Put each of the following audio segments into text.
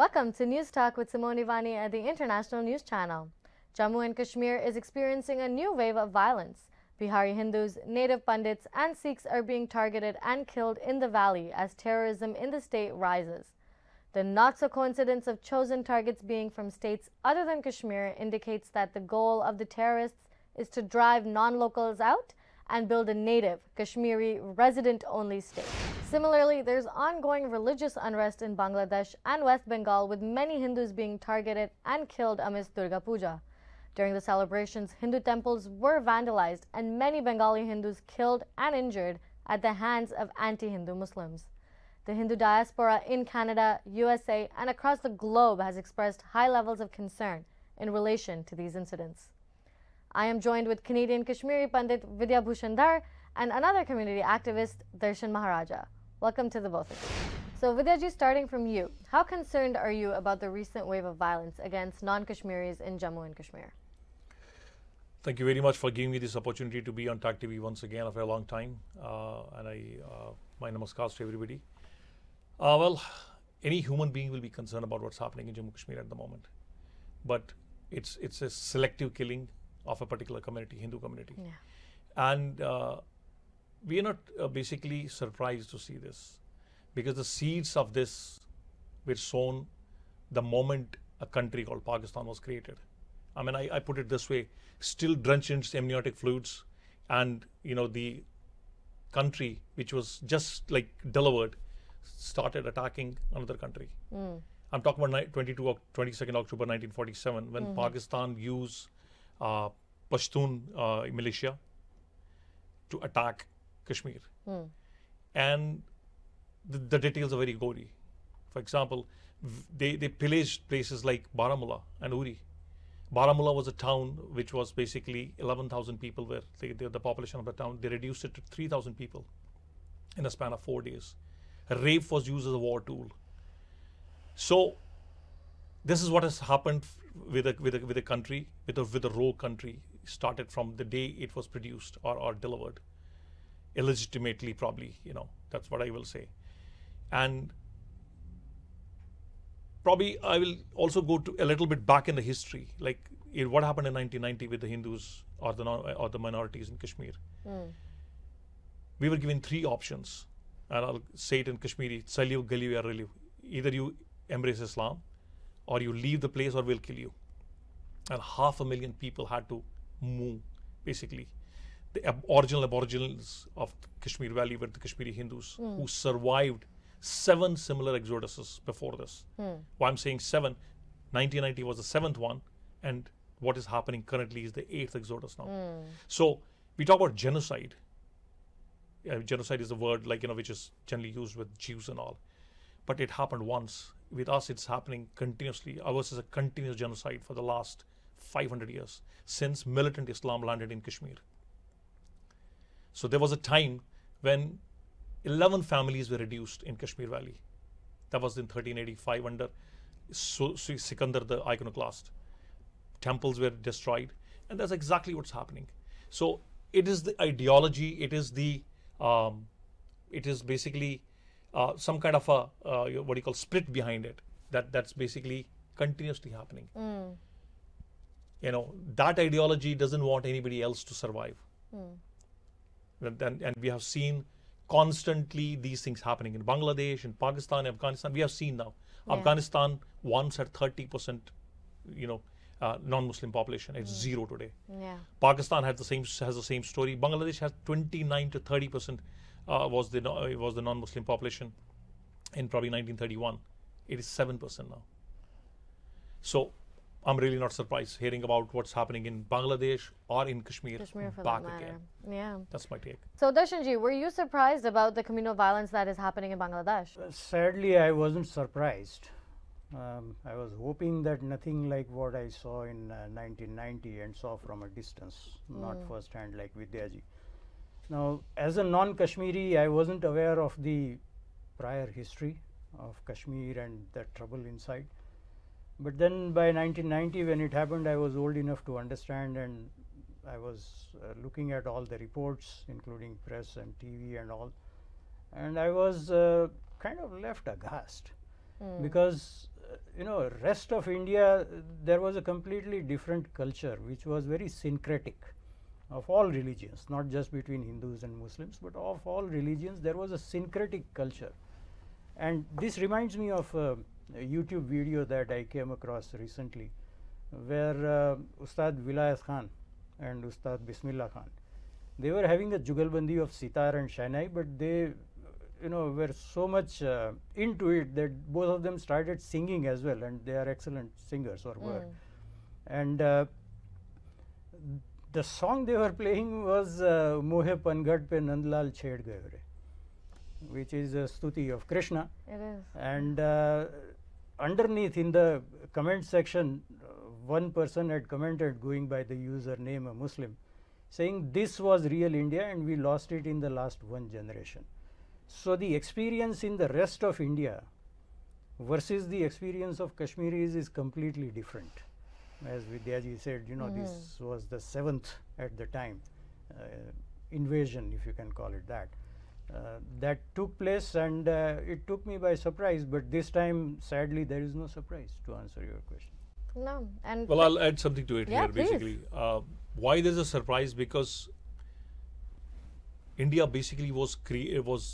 Welcome to News Talk with Simone Ivani at the International News Channel. Jammu and Kashmir is experiencing a new wave of violence. Bihari Hindus, native Pandits, and Sikhs are being targeted and killed in the valley as terrorism in the state rises. The not-so-coincidence of chosen targets being from states other than Kashmir indicates that the goal of the terrorists is to drive non-locals out and build a native, Kashmiri, resident-only state. Similarly, there's ongoing religious unrest in Bangladesh and West Bengal, with many Hindus being targeted and killed amidst Durga Puja. During the celebrations, Hindu temples were vandalized and many Bengali Hindus killed and injured at the hands of anti-Hindu Muslims. The Hindu diaspora in Canada, USA, and across the globe has expressed high levels of concern in relation to these incidents. I am joined with Canadian Kashmiri Pandit Vidya Bhushan Dhar and another community activist, Darshan Maharaja. Welcome to the both of you. So Vidyaji, starting from you, how concerned are you about the recent wave of violence against non-Kashmiris in Jammu and Kashmir? Thank you very much for giving me this opportunity to be on TAC TV once again after a long time. My namaskars to everybody. Well, any human being will be concerned about what's happening in Jammu Kashmir at the moment. But it's a selective killing of a particular community, Hindu community. Yeah. And we are not basically surprised to see this, because the seeds of this were sown the moment a country called Pakistan was created. I mean, I put it this way, still drenched in amniotic fluids, and the country which was just like delivered started attacking another country. I'm talking about 22nd October 1947, when Pakistan used Pashtun militia to attack Kashmir. And the details are very gory. For example, they pillaged places like Baramulla and Uri. Baramulla was a town which was basically 11,000 people, where the population of the town, they reduced it to 3,000 people in a span of 4 days. Rape was used as a war tool. So this is what has happened with a country, with a rogue country, started from the day it was produced or delivered, illegitimately, probably, that's what I will say. And probably I will also go to a little bit back in the history, like what happened in 1990 with the Hindus or the minorities in Kashmir. We were given three options, and I'll say it in Kashmiri: Saliu, Galiu, ya Reliu. Either you embrace Islam, or you leave the place, or we'll kill you. And 500,000 people had to move, basically. The original Aboriginals of Kashmir Valley were the Kashmiri Hindus who survived 7 similar exoduses before this. Why I'm saying 7, 1990 was the 7th one, and what is happening currently is the 8th exodus now. So we talk about genocide. Genocide is a word which is generally used with Jews and all. But it happened once. With us, it's happening continuously. Ours is a continuous genocide for the last 500 years, since militant Islam landed in Kashmir. So there was a time when 11 families were reduced in Kashmir Valley. That was in 1385 under Sikandar the Iconoclast. Temples were destroyed, and that's exactly what's happening. So it is the ideology, it is basically some kind of a split behind it that's basically continuously happening. That ideology doesn't want anybody else to survive. And we have seen constantly these things happening in Bangladesh, in Pakistan, Afghanistan. We have seen now. Yeah. Afghanistan once had 30%, non-Muslim population. It's 0 today. Yeah. Pakistan has the same story. Bangladesh has 29 to 30% was the non-Muslim population in probably 1931. It is 7% now. So I'm really not surprised hearing about what's happening in Bangladesh or in Kashmir for back that matter. again. Yeah. That's my take. So Darshanji, were you surprised about the communal violence that is happening in Bangladesh? Sadly, I wasn't surprised. I was hoping that nothing like what I saw in 1990 and saw from a distance, not first hand like Vidyaji. Now, as a non-Kashmiri, I wasn't aware of the prior history of Kashmir and the trouble inside. But then by 1990, when it happened, I was old enough to understand, and I was looking at all the reports, including press and TV and all, and I was kind of left aghast because rest of India, there was a completely different culture which was very syncretic of all religions, not just between Hindus and Muslims, but of all religions. There was a syncretic culture. And this reminds me of a YouTube video that I came across recently, where Ustad Vilayat Khan and Ustad Bismillah Khan, they were having a jugalbandi of sitar and shahnai, but they were so much into it that both of them started singing as well, and they are excellent singers or were. And the song they were playing was Mohe Panghat Pe Nandlal Ched Gaye Re, which is a stuti of Krishna. It is. And underneath in the comment section, one person had commented, going by the username a Muslim, saying this was real India and we lost it in the last one generation. So the experience in the rest of India versus the experience of Kashmiris is completely different. As Vidyaji said, this was the 7th at the time invasion, if you can call it that. That took place, and it took me by surprise, but this time sadly there is no surprise, to answer your question. No. And well, I'll add something to it yeah, here, please. basically. Why there's a surprise? Because India basically was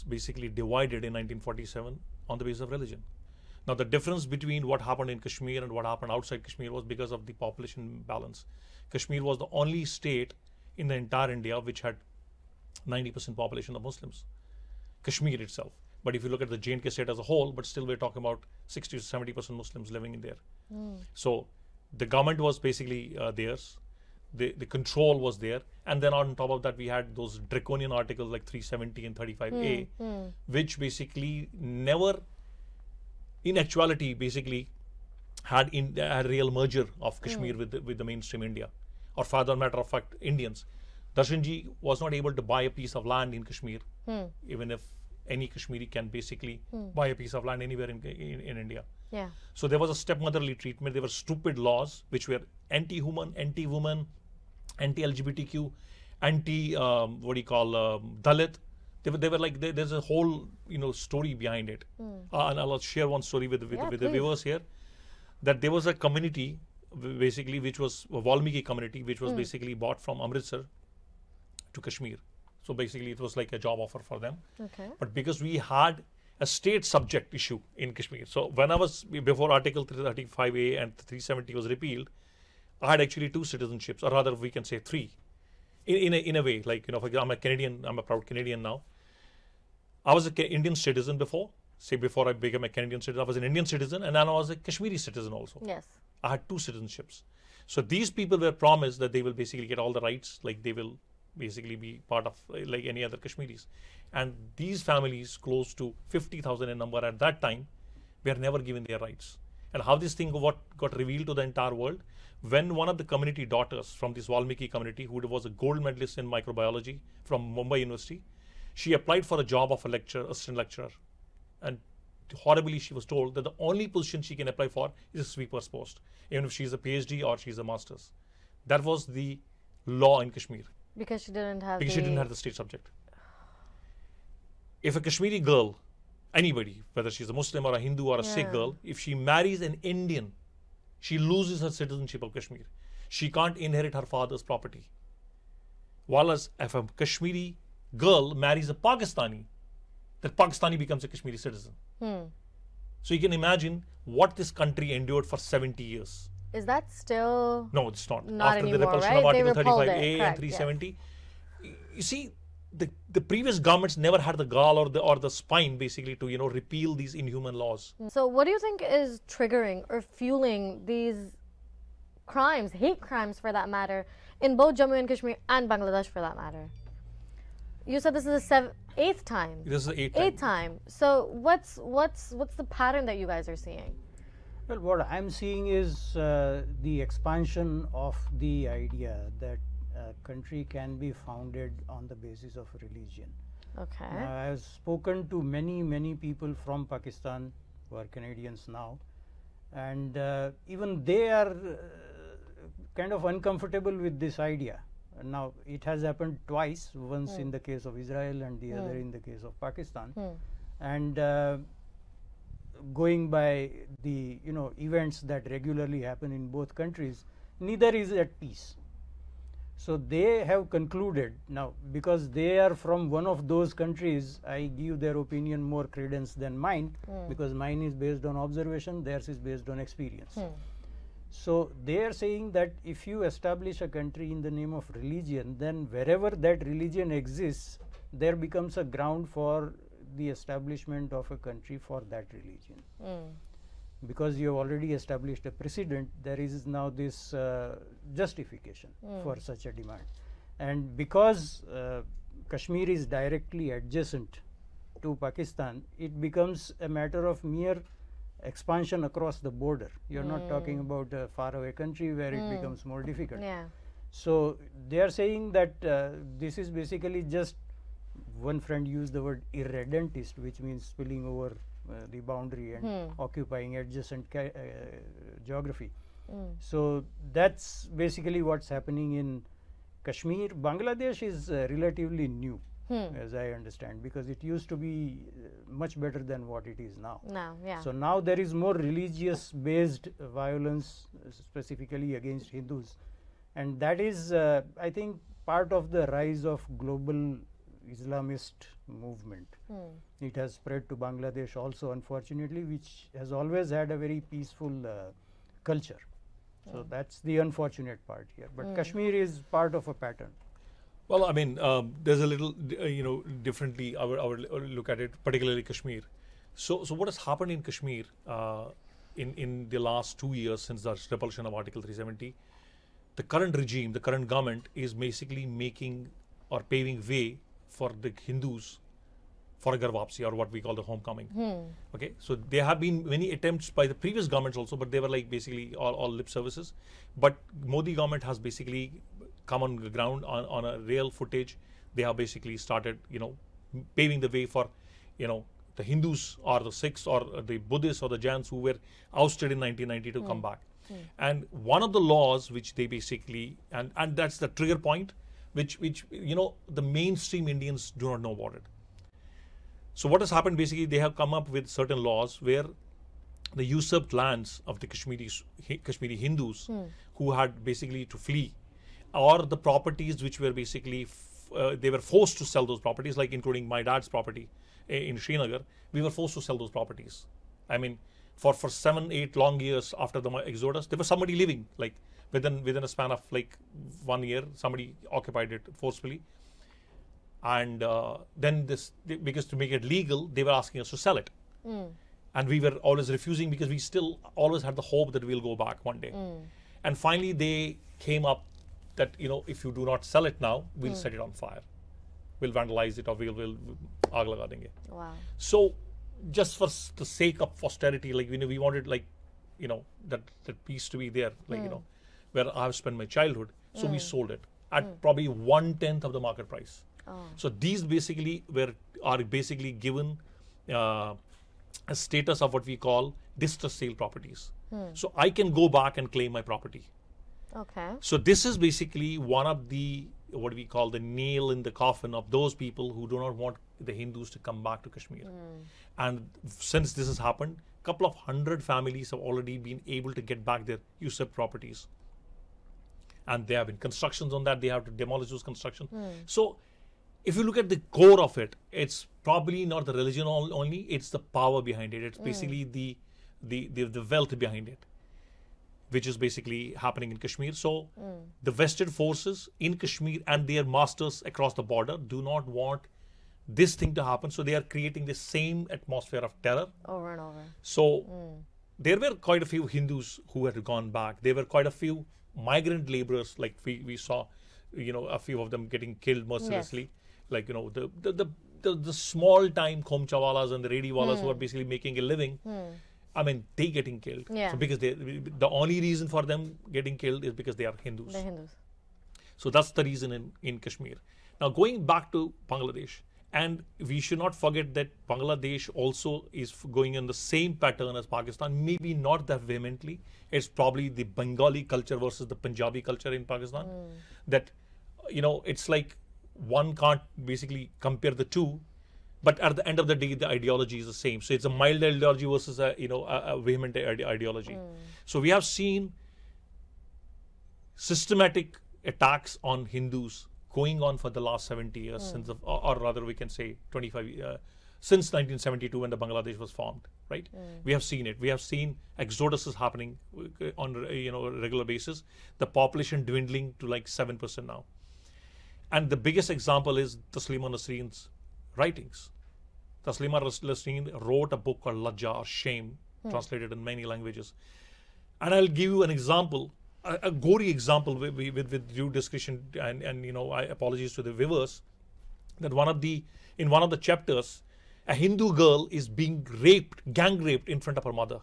basically divided in 1947 on the basis of religion. Now, the difference between what happened in Kashmir and what happened outside Kashmir was because of the population balance. Kashmir was the only state in the entire India which had 90% population of Muslims. Kashmir itself. But if you look at the J&K state as a whole, but still we're talking about 60 to 70% Muslims living in there. So the government was basically theirs. The control was there. And then on top of that, we had those draconian articles like 370 and 35A, which basically never, in actuality, basically had a real merger of Kashmir with the mainstream India, or for the matter of fact, Indians. Darshanji was not able to buy a piece of land in Kashmir, even if any Kashmiri can basically buy a piece of land anywhere in India. Yeah. So there was a stepmotherly treatment. There were stupid laws which were anti-human, anti-woman, anti-LGBTQ, Dalit. They were like, there's a whole story behind it. And I'll share one story with the viewers here. That there was a community basically which was a Valmiki community which was basically bought from Amritsar to Kashmir. So basically it was like a job offer for them. Okay. But because we had a state subject issue in Kashmir. So when I was, before Article 335A and 370 was repealed, I had actually 2 citizenships, or rather we can say 3. In a way, like, for example, I'm a Canadian, I'm a proud Canadian now. I was an Indian citizen before I became a Canadian citizen. I was an Indian citizen, and then I was a Kashmiri citizen also. Yes. I had 2 citizenships. So these people were promised that they will basically get all the rights, like they will basically be part of like any other Kashmiris. And these families, close to 50,000 in number at that time, were never given their rights. And how this thing got revealed to the entire world, when one of the community daughters from this Valmiki community, who was a gold medalist in microbiology from Mumbai University, she applied for a job of assistant lecturer. And horribly, she was told that the only position she can apply for is a sweeper's post, even if she's a PhD or she's a master's. That was the law in Kashmir. Because she didn't have she didn't have the state subject. If a Kashmiri girl, anybody, whether she's a Muslim or a Hindu or a Sikh girl, if she marries an Indian, she loses her citizenship of Kashmir. She can't inherit her father's property. While if a Kashmiri girl marries a Pakistani, that Pakistani becomes a Kashmiri citizen. So you can imagine what this country endured for 70 years. Is that still? No, it's not. Not After anymore, the repulsion right? of Article They repelled 35A it. and 370, you see, the previous governments never had the gall or the spine basically to repeal these inhuman laws. So what do you think is triggering or fueling these crimes, hate crimes for that matter, in both Jammu and Kashmir and Bangladesh for that matter? You said this is the 8th time. This is the 8th Eighth time. So what's the pattern that you guys are seeing? Well, what I'm seeing is the expansion of the idea that a country can be founded on the basis of religion. Okay. I've spoken to many people from Pakistan who are Canadians now, and even they are kind of uncomfortable with this idea. Now, it has happened twice, once in the case of Israel and the other in the case of Pakistan. And going by the events that regularly happen in both countries, neither is at peace. So they have concluded now, because they are from one of those countries, I give their opinion more credence than mine, because mine is based on observation, theirs is based on experience. So they are saying that if you establish a country in the name of religion, then wherever that religion exists, there becomes a ground for the establishment of a country for that religion. Because you have already established a precedent, there is now this justification for such a demand. And because Kashmir is directly adjacent to Pakistan, it becomes a matter of mere expansion across the border. You are not talking about a faraway country where it becomes more difficult. So they are saying that this is basically just, one friend used the word irredentist, which means spilling over the boundary and occupying adjacent geography. So that's basically what's happening in Kashmir. Bangladesh is relatively new, as I understand, because it used to be much better than what it is now. So now there is more religious based violence, specifically against Hindus, and that is I think part of the rise of global Islamist movement. It has spread to Bangladesh also, unfortunately, which has always had a very peaceful culture. So that's the unfortunate part here. But Kashmir is part of a pattern. Well, I mean, there's a little, differently our look at it, particularly Kashmir. So what has happened in Kashmir in the last 2 years since the repulsion of Article 370? The current regime, the current government, is basically making or paving way for the Hindus for a Garvapsi, or what we call the homecoming. Okay, so there have been many attempts by the previous governments also, but they were like basically all lip services. But Modi government has basically come on the ground on a real footage. They have basically started, paving the way for, the Hindus or the Sikhs or the Buddhists or the Jains who were ousted in 1990 to come back. And one of the laws which they basically, and that's the trigger point, which the mainstream Indians do not know about it. So what has happened, basically, they have come up with certain laws where the usurped lands of the Kashmiri Hindus who had basically to flee, or the properties which were basically, they were forced to sell those properties, like including my dad's property in Srinagar, we were forced to sell those properties. I mean, for 7-8 long years after the exodus, there was somebody living, like within a span of like 1 year, somebody occupied it forcefully. And then because to make it legal, they were asking us to sell it. And we were always refusing, because we still always had the hope that we'll go back one day. And finally they came up that, if you do not sell it now, we'll set it on fire. We'll vandalize it, or we'll aag laga denge. Wow. So just for the sake of austerity, like, we wanted, like, that peace to be there, like, where I have spent my childhood. So we sold it at probably 1/10 of the market price. So these basically are basically given a status of what we call distressed sale properties. So I can go back and claim my property. Okay. So this is basically one of the, what we call the nail in the coffin of those people who do not want the Hindus to come back to Kashmir. And since this has happened, a couple of 100 families have already been able to get back their usurped properties. And there have been constructions on that. They have to demolish those constructions. So if you look at the core of it, it's probably not the religion only, it's the power behind it. It's basically the wealth behind it, which is basically happening in Kashmir. So the vested forces in Kashmir and their masters across the border do not want this thing to happen. So they are creating the same atmosphere of terror. Over and over. So there were quite a few Hindus who had gone back. There were quite a few migrant laborers, like we saw, a few of them getting killed mercilessly. Yes. Like, the small time khomchawalas and the rediwalas who are basically making a living. I mean, they getting killed. Yeah. So because the only reason for them getting killed is because they are Hindus. The Hindus. So that's the reason in Kashmir. Now going back to Bangladesh, and we should not forget that Bangladesh also is going in the same pattern as Pakistan, maybe not that vehemently. It's probably the Bengali culture versus the Punjabi culture in Pakistan. That, it's like one can't basically compare the two. But at the end of the day, the ideology is the same. So it's a mild ideology versus a vehement ideology. So we have seen systematic attacks on Hindus going on for the last 70 years since, or rather we can say 25 since 1972 when the Bangladesh was formed. Right? We have seen it. We have seen exoduses happening on a regular basis. The population dwindling to like 7% now. And the biggest example is Taslima Nasreen's writings. Taslima Nasreen wrote a book called Lajja or Shame, translated in many languages. And I'll give you an example, a gory example with due discretion, and I apologize to the viewers, that in one of the chapters, a Hindu girl is being gang raped in front of her mother.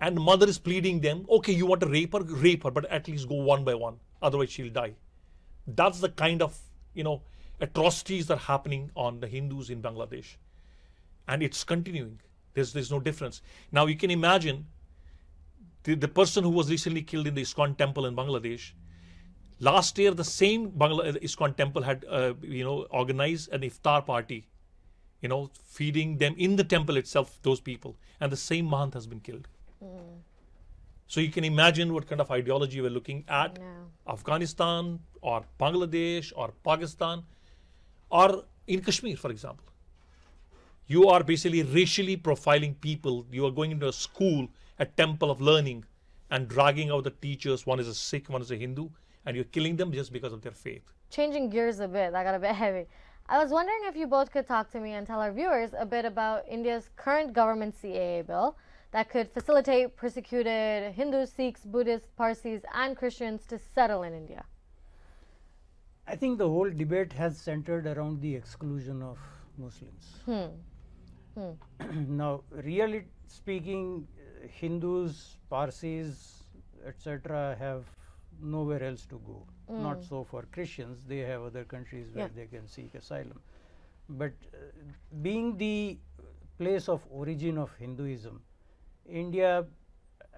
And the mother is pleading them, okay, you want to rape her, but at least go one by one, otherwise she'll die. That's the kind of, atrocities that are happening on the Hindus in Bangladesh. And it's continuing. There's no difference. Now you can imagine the person who was recently killed in the ISKCON temple in Bangladesh. Last year, the same ISKCON temple had, organized an iftar party, feeding them in the temple itself, those people. And the same Mahant has been killed. So you can imagine what kind of ideology we're looking at. Afghanistan or Bangladesh or Pakistan or in Kashmir, for example. You are basically racially profiling people. You are going into a school, a temple of learning, and dragging out the teachers. One is a Sikh, one is a Hindu, and you're killing them just because of their faith. Changing gears a bit, that got a bit heavy. I was wondering if you both could talk to me and tell our viewers a bit about India's current government CAA bill that could facilitate persecuted Hindus, Sikhs, Buddhists, Parsis, and Christians to settle in India. I think the whole debate has centered around the exclusion of Muslims. Now, really speaking, Hindus, Parsis, etc. have nowhere else to go. Not so for Christians. They have other countries where they can seek asylum. But being the place of origin of Hinduism, India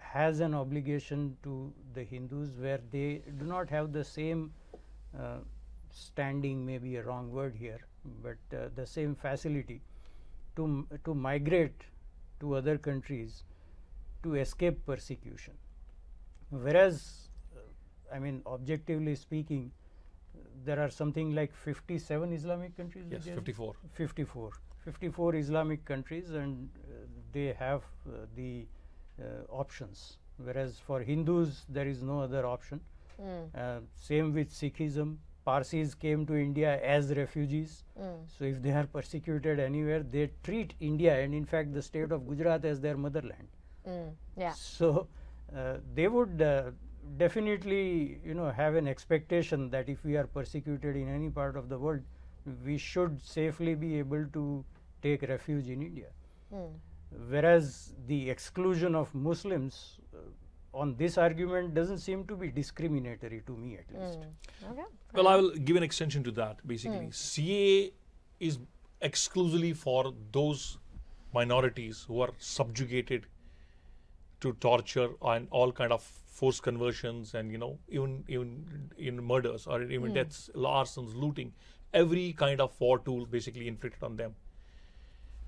has an obligation to the Hindus where they do not have the same standing, maybe a wrong word here, but the same facility to migrate to other countries to escape persecution. Whereas, objectively speaking, there are something like 57 Islamic countries. Yes, 54. 54 Islamic countries, and they have the options. Whereas for Hindus, there is no other option. Same with Sikhism. Parsis came to India as refugees. So if they are persecuted anywhere, they treat India and in fact the state of Gujarat as their motherland. So they would definitely have an expectation that if we are persecuted in any part of the world, we should safely be able to take refuge in India. Whereas the exclusion of Muslims on this argument doesn't seem to be discriminatory to me, at least. Okay. Well, I will give an extension to that. Basically, CAA is exclusively for those minorities who are subjugated to torture and all kind of forced conversions, and even in murders or even deaths, arsons, looting, every kind of war tool basically inflicted on them.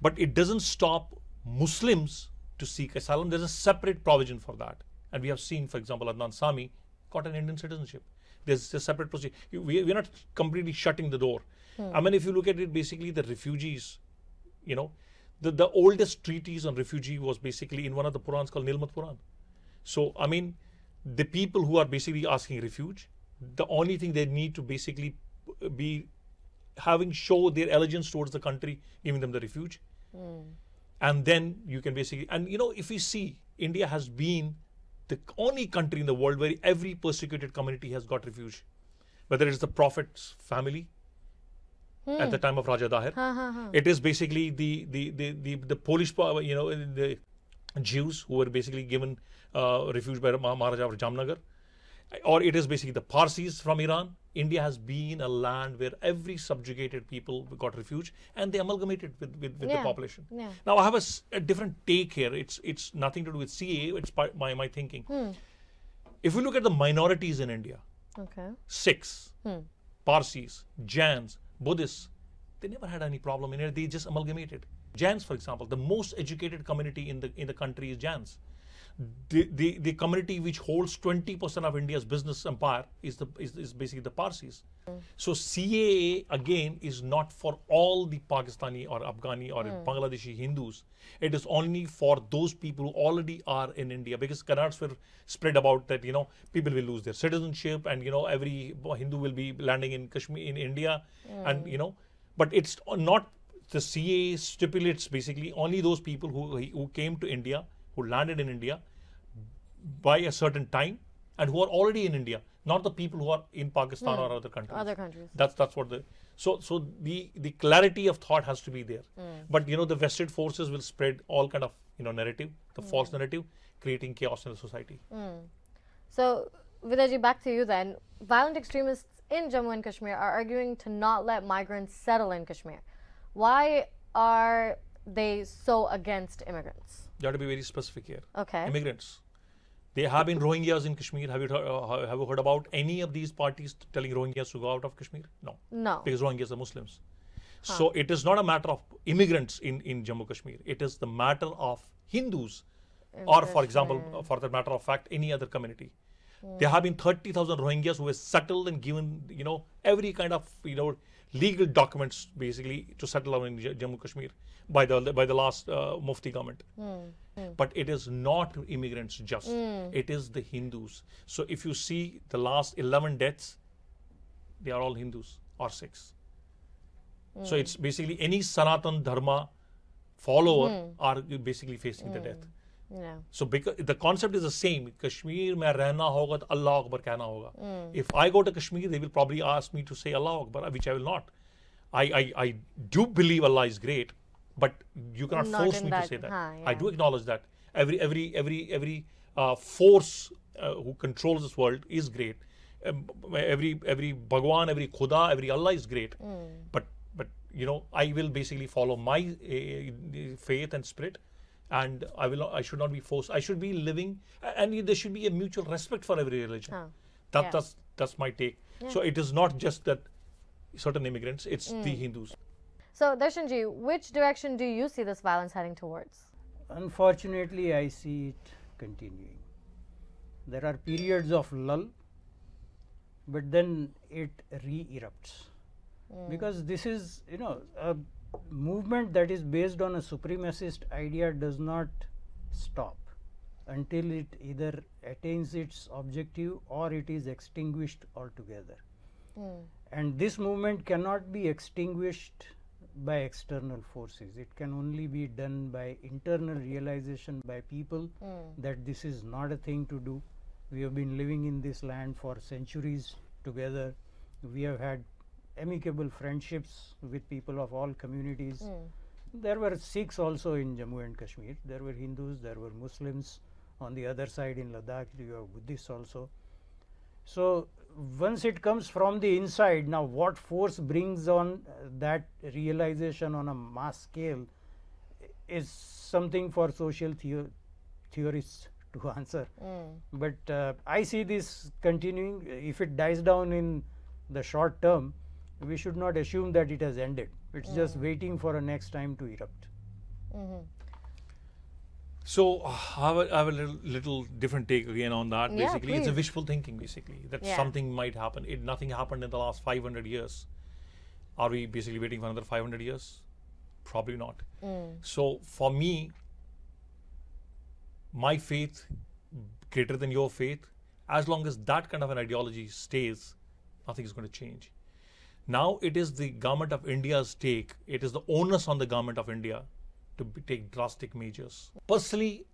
But it doesn't stop Muslims to seek asylum. There's a separate provision for that. And we have seen, for example, Adnan Sami got an Indian citizenship. There's a separate procedure. We're not completely shutting the door. If you look at it, basically the refugees, the oldest treatise on refugee was basically in one of the Purans called Nilmat Puran. So, the people who are basically asking refuge, the only thing they need to basically be show their allegiance towards the country, giving them the refuge. And then you can basically, if you see, India has been the only country in the world where every persecuted community has got refuge. Whether it's the Prophet's family at the time of Raja Dahir, it is basically the Polish, the Jews who were basically given refuge by Maharaja of Jamnagar, or it is basically the Parsis from Iran. India has been a land where every subjugated people got refuge, and they amalgamated with the population. Now I have a different take here. It's nothing to do with CAA. It's my thinking. If we look at the minorities in India, Sikhs, Parsis, Jains, Buddhists, They never had any problem in it. They just amalgamated. Jains, for example, the most educated community in the country is Jains. The community which holds 20% of India's business empire is basically the Parsis. So CAA again is not for all the Pakistani or Afghani or Bangladeshi Hindus. It is only for those people who already are in India, because canards were spread about that, you know, people will lose their citizenship, and you know, every Hindu will be landing in Kashmir, in India, and you know, but it's not, the CAA stipulates basically only those people who came to India, who landed in India by a certain time and who are already in India, not the people who are in Pakistan or other countries. Other countries. That's what so the clarity of thought has to be there. But you know, the vested forces will spread all kind of, you know, narrative, the false narrative, creating chaos in the society. So Vidyaji, back to you then. Violent extremists in Jammu and Kashmir are arguing to not let migrants settle in Kashmir. Why are they so against immigrants? You have to be very specific here. Okay. Immigrants. There have been Rohingyas in Kashmir. Have you heard about any of these parties telling Rohingyas to go out of Kashmir? No. No. Because Rohingyas are Muslims. So it is not a matter of immigrants in Jammu Kashmir. It is the matter of Hindus, or for example, for the matter of fact, any other community. There have been 30,000 Rohingyas who were settled and given, you know, every kind of, you know, legal documents basically to settle in Jammu Kashmir by the last Mufti government. But it is not immigrants just. It is the Hindus. So if you see the last 11 deaths, they are all Hindus or Sikhs. So it's basically any Sanatan Dharma follower are basically facing the death. Yeah. So because the concept is the same, Kashmir mein rehna hoga to Allah Akbar kehna hoga. If I go to Kashmir, they will probably ask me to say Allah Akbar, which I will not. I do believe Allah is great, but you cannot force me to say that. I do acknowledge that every force who controls this world is great. Every Bhagwan, every Khuda, every Allah is great. But you know, I will basically follow my faith and spirit. And I should not be forced. I should be living, and there should be a mutual respect for every religion. That's my take. So it is not just that certain immigrants; it's the Hindus. So Darshanji, which direction do you see this violence heading towards? Unfortunately, I see it continuing. There are periods of lull, but then it re-erupts, because this is, you know, a movement that is based on a supremacist idea does not stop until it either attains its objective or it is extinguished altogether. And this movement cannot be extinguished by external forces. It can only be done by internal realization by people that this is not a thing to do. We have been living in this land for centuries together. We have had amicable friendships with people of all communities. There were Sikhs also in Jammu and Kashmir. There were Hindus, there were Muslims. On the other side in Ladakh, you have Buddhists also. So once it comes from the inside, now what force brings on that realization on a mass scale is something for social theorists to answer. But I see this continuing. If it dies down in the short term, we should not assume that it has ended. It's just waiting for a next time to erupt. So I have a little different take again on that. Basically, it's a wishful thinking. Basically, that something might happen. Nothing happened in the last 500 years. Are we basically waiting for another 500 years? Probably not. So for me, my faith greater than your faith, as long as that kind of an ideology stays, nothing is going to change. Now it is the government of India's take, it is the onus on the government of India to take drastic measures. Personally,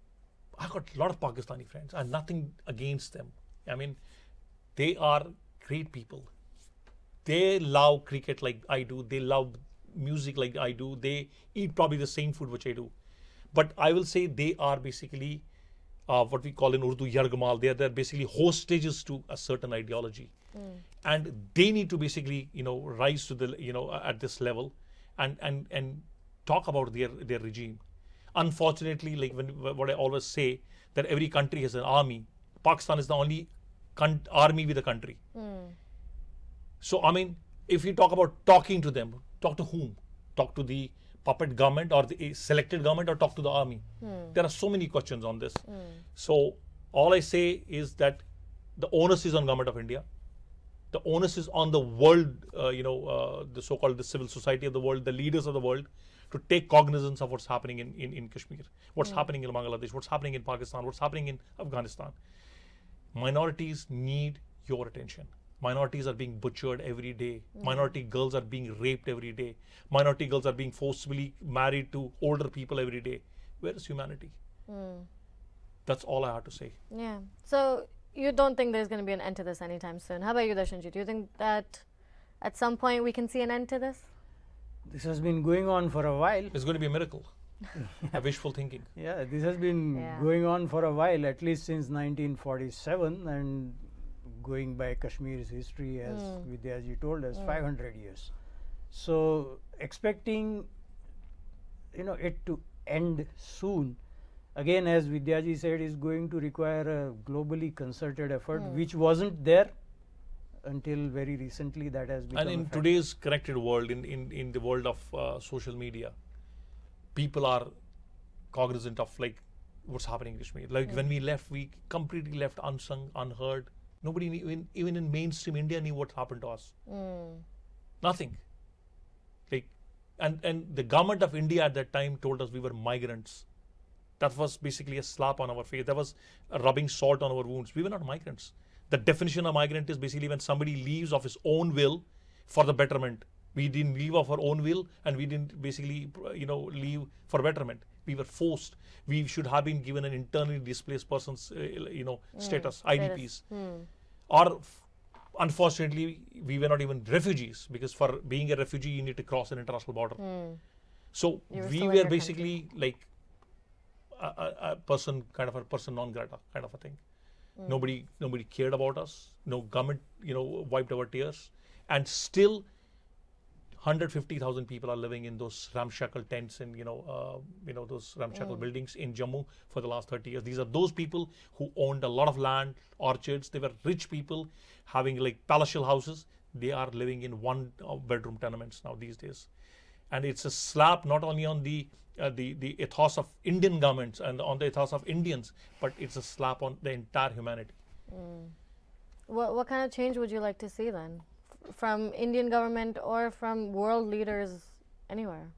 I got a lot of Pakistani friends and nothing against them. I mean, they are great people. They love cricket like I do. They love music like I do. They eat probably the same food which I do. But I will say they are basically what we call in Urdu Yargmal. They are basically hostages to a certain ideology. And they need to basically, you know, rise to the, you know, at this level and talk about their regime. Unfortunately, like what I always say, that every country has an army. Pakistan is the only army with a country. So I mean, if you talk about talking to them, Talk to whom? Talk to the puppet government or the selected government, or talk to the army? There are so many questions on this. So all I say is that the onus is on Government of India. The onus is on the world, the so-called the civil society of the world, the leaders of the world, to take cognizance of what's happening in Kashmir, what's happening in Bangladesh, what's happening in Pakistan, what's happening in Afghanistan. Minorities need your attention. Minorities are being butchered every day. Minority girls are being raped every day. Minority girls are being forcibly married to older people every day. Where is humanity? That's all I have to say. Yeah. So you don't think there's going to be an end to this anytime soon? How about you, Darshanji? Do you think that at some point we can see an end to this? This has been going on for a while. It's going to be a miracle. A wishful thinking. Yeah, this has been going on for a while, at least since 1947, and going by Kashmir's history, as Vidyaji told us, 500 years. So expecting, it to end soon, again, as Vidyaji said, is going to require a globally concerted effort, which wasn't there until very recently. That has become. And in today's connected world, in the world of social media, people are cognizant of like what's happening in Kashmir. Like when we left, we completely left unsung, unheard. Nobody even in mainstream India knew what happened to us. Nothing. Like, and the government of India at that time told us we were migrants. That was basically a slap on our face. That was rubbing salt on our wounds. We were not migrants. The definition of migrant is basically when somebody leaves of his own will for the betterment. We didn't leave of our own will, and we didn't basically, leave for betterment. We were forced. We should have been given an internally displaced person's, status, IDPs. Or, unfortunately, we were not even refugees, because for being a refugee, you need to cross an international border. So we were basically like a person non grata kind of a thing. Nobody cared about us. No government, wiped our tears, and still 150,000 people are living in those ramshackle tents and those ramshackle buildings in Jammu for the last 30 years. These are those people who owned a lot of land, orchards. They were rich people having like palatial houses. They are living in one bedroom tenements now these days, and it's a slap not only on the ethos of Indian governments and on the ethos of Indians, but it's a slap on the entire humanity. What kind of change would you like to see then? From Indian government or from world leaders anywhere?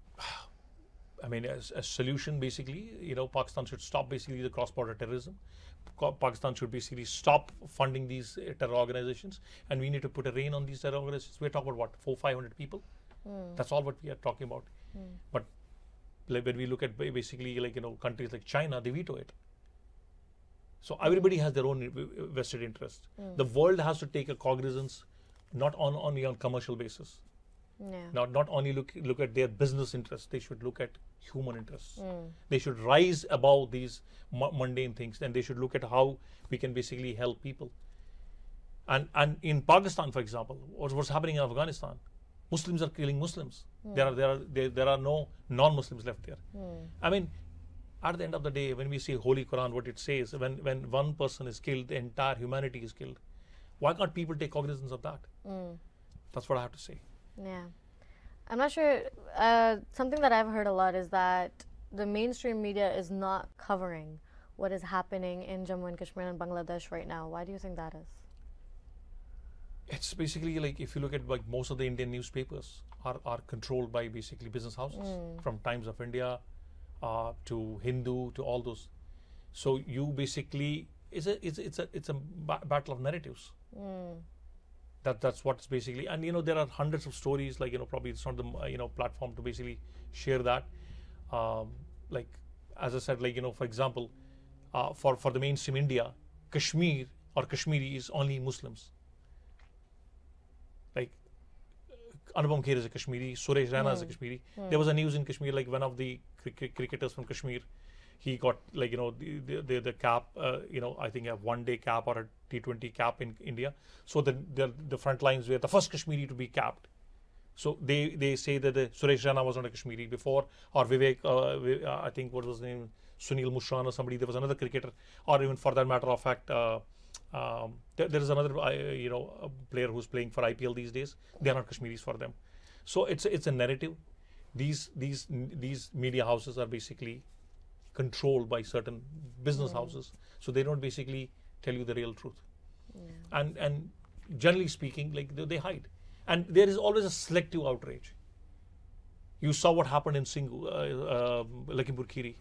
I mean, as a solution, basically, Pakistan should stop basically the cross-border terrorism. Pakistan should basically stop funding these terror organizations, and we need to put a rein on these terror organizations. We're talking about what, 400-500 people? That's all what we are talking about. But like when we look at basically countries like China, they veto it. So everybody has their own vested interest. The world has to take a cognizance, not only on commercial basis. Not only look at their business interests. They should look at human interests. They should rise above these mundane things, and they should look at how we can basically help people. And in Pakistan, for example, what's happening in Afghanistan? Muslims are killing Muslims. There are no non-Muslims left there. I mean, at the end of the day, when we say Holy Quran, what it says, when one person is killed, the entire humanity is killed. Why can't people take cognizance of that? That's what I have to say. Yeah. I'm not sure. Something that I've heard a lot is that the mainstream media is not covering what is happening in Jammu and Kashmir and Bangladesh right now. Why do you think that is? It's basically like, if you look at like most of the Indian newspapers are controlled by basically business houses, from Times of India to Hindu to all those. So you basically, it's a battle of narratives. That's what's basically, and there are hundreds of stories, like probably it's not the platform to basically share that. Like as I said, like for example, for the mainstream India, Kashmir or Kashmiri is only Muslims. Like Anupam Kher is a Kashmiri, Suresh Raina is a Kashmiri. There was a news in Kashmir, like one of the cricketers from Kashmir, he got like the cap, I think a one-day cap or a T20 cap in India. So the front lines were the first Kashmiri to be capped. So they say that Suresh Raina was not a Kashmiri before, or Vivek, I think what was his name, Sunil Mushran or somebody. There was another cricketer, or even for that matter of fact, there is another a player who's playing for IPL these days. They are not Kashmiris for them. So it's a narrative. These media houses are basically controlled by certain business houses, so they don't basically tell you the real truth. And generally speaking, like they hide, and there is always a selective outrage. You saw what happened in Lakhimpur Kheri,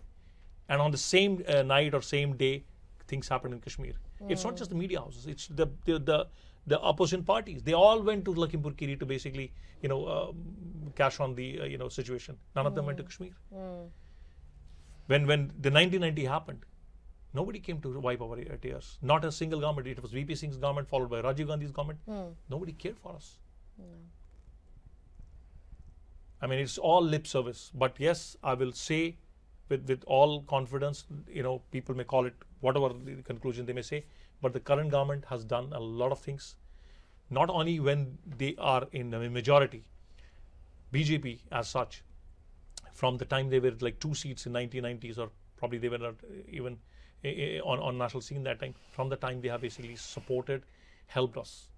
and on the same night or same day, things happened in Kashmir. It's not just the media houses; it's the opposition parties. They all went to Lakhimpur Kheri to basically, cash on the situation. None of them went to Kashmir. When the 1990 happened, nobody came to wipe our tears. Not a single government. It was VP Singh's government followed by Rajiv Gandhi's government. Nobody cared for us. I mean, it's all lip service. But yes, I will say with all confidence, people may call it whatever the conclusion they may say, but the current government has done a lot of things. Not only when they are in a majority, BJP as such, from the time they were like 2 seats in 1990s, or probably they were not even on national scene that time, from the time they have basically supported, helped us.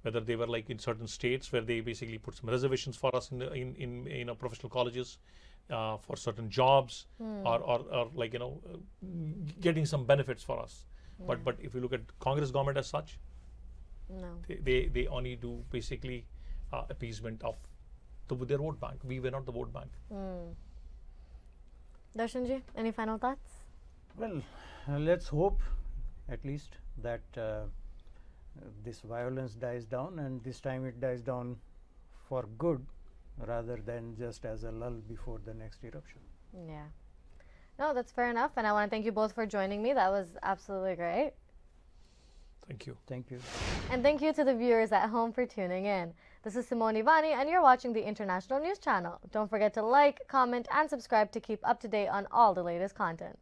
Whether they were like in certain states where they basically put some reservations for us in professional colleges, for certain jobs, or like getting some benefits for us. But if you look at Congress government as such, they only do basically appeasement of their vote bank. We were not the vote bank. Darshanji, any final thoughts? Well, let's hope at least that this violence dies down, and this time it dies down for good rather than just as a lull before the next eruption. Yeah. No, that's fair enough. And I want to thank you both for joining me. That was absolutely great. Thank you. Thank you. And thank you to the viewers at home for tuning in. This is Simone Ivani, and you're watching the International News Channel. Don't forget to like, comment, and subscribe to keep up to date on all the latest content.